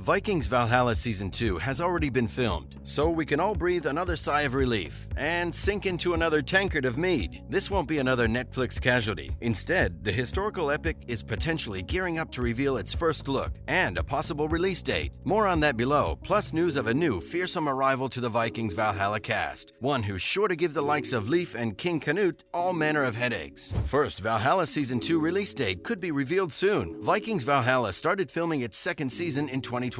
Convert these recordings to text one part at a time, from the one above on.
Vikings Valhalla Season 2 has already been filmed, so we can all breathe another sigh of relief and sink into another tankard of mead. This won't be another Netflix casualty. Instead, the historical epic is potentially gearing up to reveal its first look and a possible release date. More on that below, plus news of a new fearsome arrival to the Vikings Valhalla cast, one who's sure to give the likes of Leif and King Canute all manner of headaches. First, Valhalla Season 2 release date could be revealed soon. Vikings Valhalla started filming its second season in 2021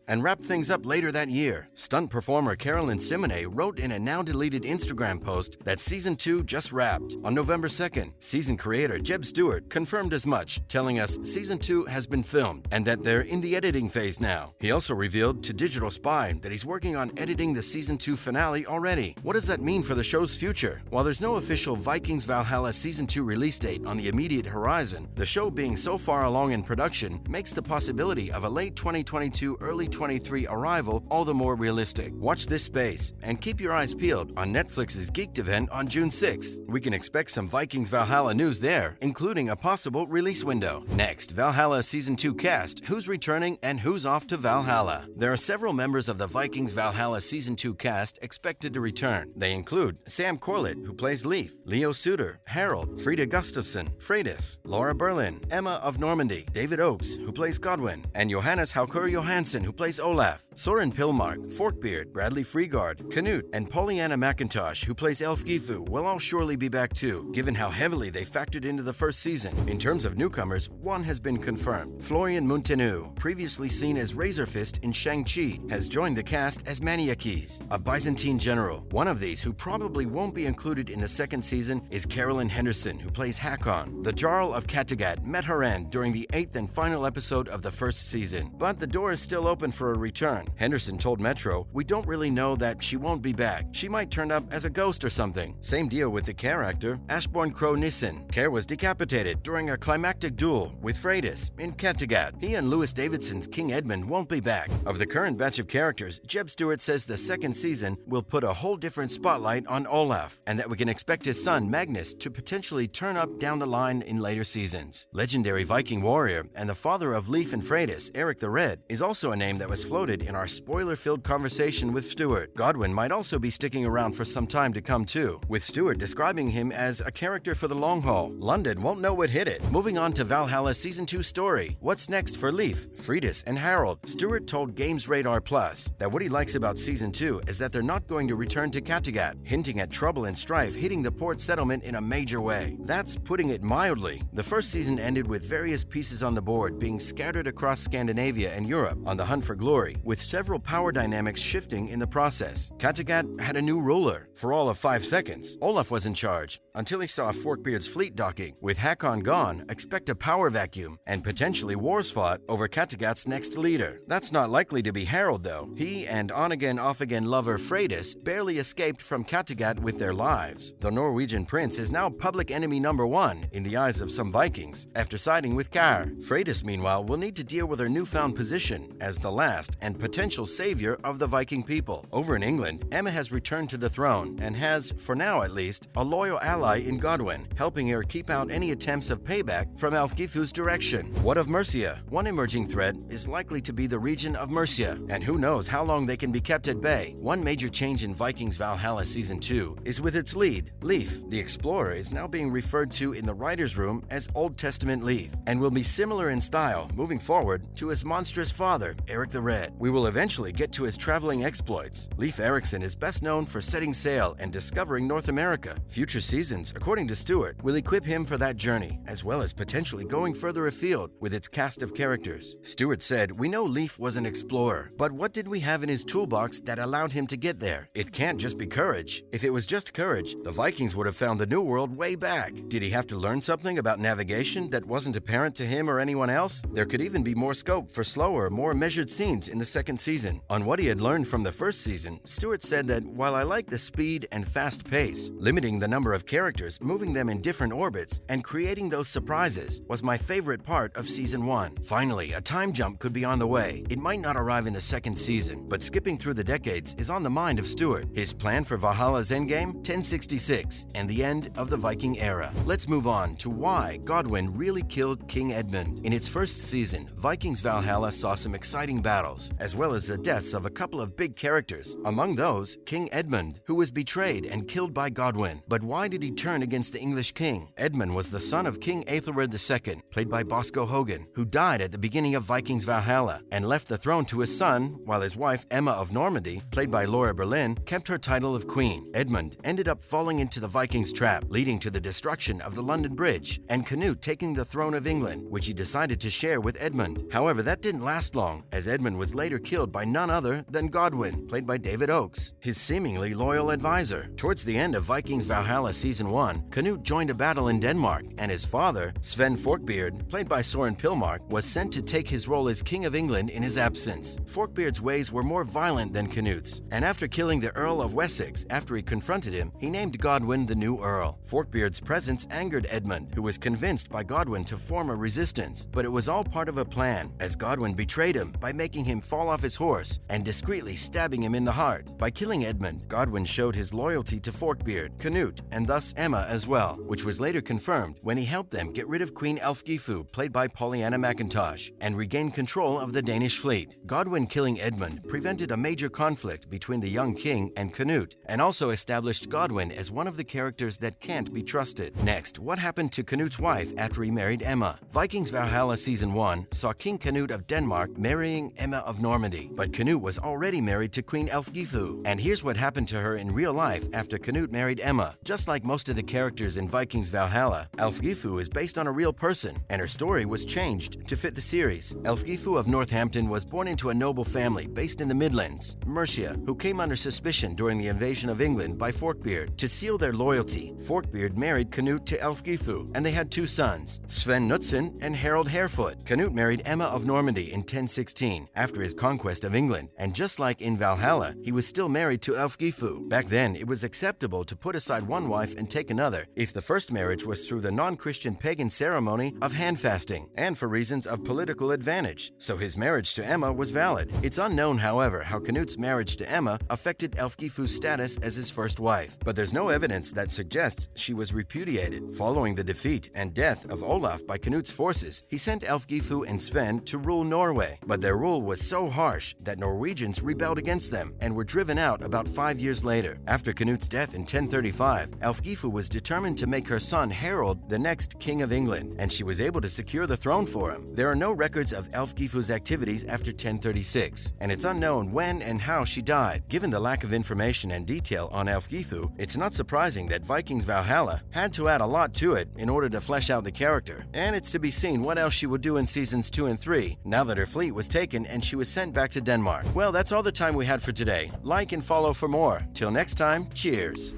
and wrapped things up later that year. Stunt performer Carolyn Simone wrote in a now-deleted Instagram post that Season 2 just wrapped on November 2nd. Season creator Jeb Stewart confirmed as much, telling us Season 2 has been filmed and that they're in the editing phase now. He also revealed to Digital Spy that he's working on editing the Season 2 finale already. What does that mean for the show's future? While there's no official Vikings Valhalla Season 2 release date on the immediate horizon, the show being so far along in production makes the possibility of a late 2022, early 23 arrival all the more realistic. Watch this space and keep your eyes peeled on Netflix's Geeked event on June 6th. We can expect some Vikings Valhalla news there, including a possible release window. Next, Valhalla Season 2 cast, who's returning and who's off to Valhalla. There are several members of the Vikings Valhalla Season 2 cast expected to return. They include Sam Corlett, who plays Leif, Leo Suter, Harold, Frida Gustafsson, Freydis, Laura Berlin, Emma of Normandy, David Oakes, who plays Godwin, and Johannes Haukur Johansson, who plays Olaf. Soren Pilmark, Forkbeard, Bradley Freegard, Canute, and Pollyanna McIntosh, who plays Elf Gifu, will all surely be back too, given how heavily they factored into the first season. In terms of newcomers, one has been confirmed. Florian Munteanu, previously seen as Razorfist in Shang-Chi, has joined the cast as Maniakes, a Byzantine general. One of these, who probably won't be included in the second season, is Carolyn Henderson, who plays Hakon. The Jarl of Kattegat met her end during the 8th and final episode of the first season, but the door is still open for a return. Henderson told Metro, "We don't really know that she won't be back. She might turn up as a ghost or something." Same deal with the Care actor, Ashbourne Crow Nissen. Care was decapitated during a climactic duel with Freydis in Kattegat. He and Louis Davidson's King Edmund won't be back. Of the current batch of characters, Jeb Stewart says the second season will put a whole different spotlight on Olaf, and that we can expect his son Magnus to potentially turn up down the line in later seasons. Legendary Viking warrior and the father of Leif and Freydis, Eric the Red, is also a name that was floated in our spoiler-filled conversation with Stewart. Godwin might also be sticking around for some time to come too, with Stewart describing him as a character for the long haul. London won't know what hit it. Moving on to Valhalla Season 2 story. What's next for Leif, Freydis, and Harold? Stewart told Games Radar Plus that what he likes about Season 2 is that they're not going to return to Kattegat, hinting at trouble and strife hitting the port settlement in a major way. That's putting it mildly. The first season ended with various pieces on the board being scattered across Scandinavia and Europe on the hunt for glory, with several power dynamics shifting in the process. Kattegat had a new ruler. For all of 5 seconds, Olaf was in charge, until he saw Forkbeard's fleet docking. With Hakon gone, expect a power vacuum, and potentially wars fought over Kattegat's next leader. That's not likely to be Harold, though. He and on-again, off-again lover Freydis barely escaped from Kattegat with their lives. The Norwegian prince is now public enemy number 1 in the eyes of some Vikings, after siding with Kar. Freydis, meanwhile, will need to deal with her newfound position as the last and potential savior of the Viking people. Over in England, Emma has returned to the throne and has, for now at least, a loyal ally in Godwin, helping her keep out any attempts of payback from Ælfgifu's direction. What of Mercia? One emerging threat is likely to be the region of Mercia, and who knows how long they can be kept at bay. One major change in Vikings Valhalla Season 2 is with its lead. Leif, the explorer, is now being referred to in the writer's room as Old Testament Leif, and will be similar in style, moving forward, to his monstrous father, Eric the Red. We will eventually get to his traveling exploits. Leif Erikson is best known for setting sail and discovering North America. Future seasons, according to Stewart, will equip him for that journey, as well as potentially going further afield with its cast of characters. Stewart said, "We know Leif was an explorer, but what did we have in his toolbox that allowed him to get there? It can't just be courage. If it was just courage, the Vikings would have found the New World way back. Did he have to learn something about navigation that wasn't apparent to him or anyone else? There could even be more scope for slower, more measured scenes in the second season." On what he had learned from the first season, Stewart said that while I like the speed and fast pace, limiting the number of characters, moving them in different orbits, and creating those surprises was my favorite part of Season 1. Finally, a time jump could be on the way. It might not arrive in the second season, but skipping through the decades is on the mind of Stewart. His plan for Valhalla's endgame? 1066, and the end of the Viking era. Let's move on to why Godwin really killed King Edmund. In its first season, Vikings Valhalla saw some exciting battles, as well as the deaths of a couple of big characters, among those King Edmund, who was betrayed and killed by Godwin. But why did he turn against the English king? Edmund was the son of King Aethelred II, played by Bosco Hogan, who died at the beginning of Vikings Valhalla and left the throne to his son, while his wife Emma of Normandy, played by Laura Berlin, kept her title of queen. Edmund ended up falling into the Vikings' trap, leading to the destruction of the London Bridge, and Canute taking the throne of England, which he decided to share with Edmund. However, that didn't last long, as Edmund was later killed by none other than Godwin, played by David Oakes, his seemingly loyal advisor. Towards the end of Vikings Valhalla Season 1, Canute joined a battle in Denmark, and his father, Sven Forkbeard, played by Soren Pilmark, was sent to take his role as King of England in his absence. Forkbeard's ways were more violent than Canute's, and after killing the Earl of Wessex after he confronted him, he named Godwin the new Earl. Forkbeard's presence angered Edmund, who was convinced by Godwin to form a resistance, but it was all part of a plan, as Godwin betrayed him by making him fall off his horse and discreetly stabbing him in the heart. By killing Edmund, Godwin showed his loyalty to Forkbeard, Canute, and thus Emma as well, which was later confirmed when he helped them get rid of Queen Elfgifu, played by Pollyanna McIntosh, and regain control of the Danish fleet. Godwin killing Edmund prevented a major conflict between the young king and Canute, and also established Godwin as one of the characters that can't be trusted. Next, what happened to Canute's wife after he married Emma? Vikings Valhalla Season 1 saw King Canute of Denmark marrying Emma of Normandy, but Canute was already married to Queen Elfgifu, and here's what happened to her in real life after Canute married Emma. Just like most of the characters in Vikings Valhalla, Elfgifu is based on a real person, and her story was changed to fit the series. Elfgifu of Northampton was born into a noble family based in the Midlands, Mercia, who came under suspicion during the invasion of England by Forkbeard. To seal their loyalty, Forkbeard married Canute to Elfgifu, and they had two sons, Sven Knutsson and Harold Harefoot. Canute married Emma of Normandy in 1016 after his conquest of England, and just like in Valhalla, he was still married to Elfgifu. Back then, it was acceptable to put aside one wife and take another if the first marriage was through the non-Christian pagan ceremony of hand fasting and for reasons of political advantage, so his marriage to Emma was valid. It's unknown, however, how Canute's marriage to Emma affected Elfgifu's status as his first wife, but there's no evidence that suggests she was repudiated. Following the defeat and death of Olaf by Canute's forces, he sent Elfgifu and Sven to rule Norway, but their rule was so harsh that Norwegians rebelled against them and were driven out about 5 years later. After Canute's death in 1035, Elfgifu was determined to make her son Harold the next king of England, and she was able to secure the throne for him. There are no records of Elfgifu's activities after 1036, and it's unknown when and how she died. Given the lack of information and detail on Elfgifu, it's not surprising that Vikings Valhalla had to add a lot to it in order to flesh out the character, and it's to be seen what else she would do in seasons 2 and 3, now that her fleet was taken and she was sent back to Denmark. Well, that's all the time we had for today. Like and follow for more. Till next time, cheers!